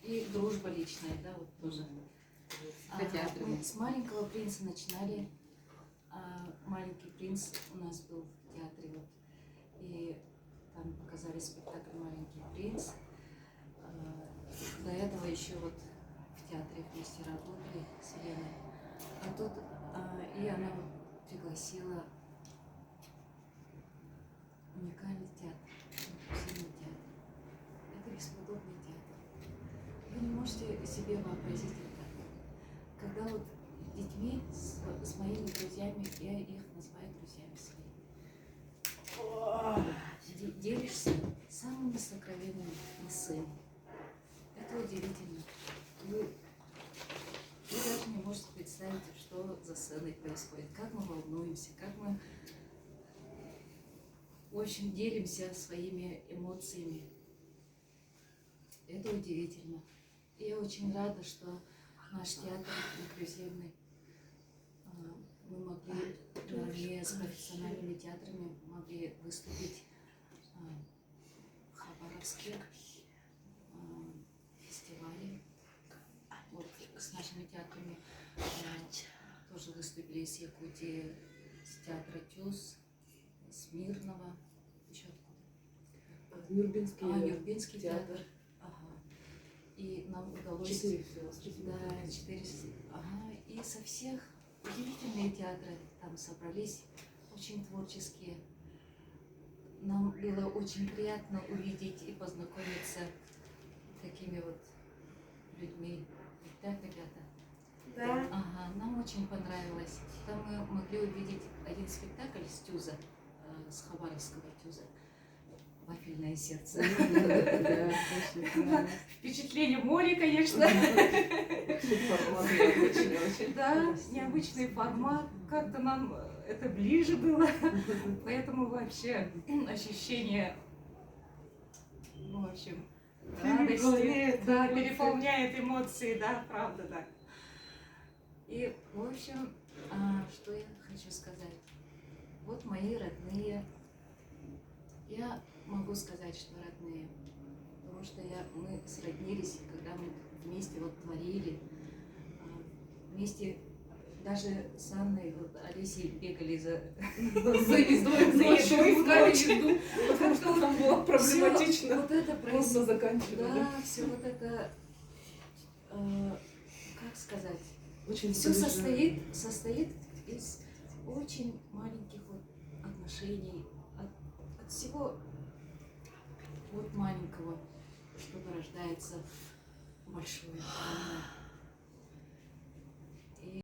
и дружба личная, да, вот тоже. Мы с «Маленького принца» начинали. «Маленький принц» у нас был в театре, вот, и там показали спектакль «Маленький принц». До этого еще вот в театре вместе работали с Еленой. А тут и она вот пригласила уникальный театр, инклюзивный театр. Это бесподобный театр. Вы не можете себе вообразить это. Когда вот с детьми, с моими друзьями, я их называю друзьями своими, делишься самыми сокровенными мыслями. Это удивительно. Вы даже не можете представить, что за сценой происходит, как мы волнуемся, как мы, в общем, делимся своими эмоциями. Это удивительно. И я очень рада, что наш театр инклюзивный, мы могли наравне с профессиональными театрами могли выступить в Хабаровске фестивале. Вот с нашими театрами тоже выступили из Якутии, с театра ТЮЗ, с Мирного, еще откуда? Нюрбинский театр. Ага. И нам удалось... 4 всего. Да, 4. Ага. И со всех удивительные театры там собрались, очень творческие. Нам было очень приятно увидеть и познакомиться с такими вот людьми. Да, ребята? Да. Ага, нам очень понравилось. Там мы могли увидеть один спектакль с ТЮЗа, с Хабаровского ТЮЗа. «Вафельное сердце». Впечатление море, конечно. Да, необычный формат. Как-то нам это ближе было. Поэтому вообще ощущение, в общем, радости, да, переполняет эмоции, да, правда, да. И, в общем, что я хочу сказать. Вот мои родные. Я могу сказать, что родные, потому что мы сроднились, когда мы вместе вот творили, вместе даже с Анной, вот Олесей бегали за едой, потому что там было проблематично. Вот это просто заканчивали. Да, все вот это, как сказать, все состоит из очень маленьких вот отношений, от всего вот маленького, что рождается большое.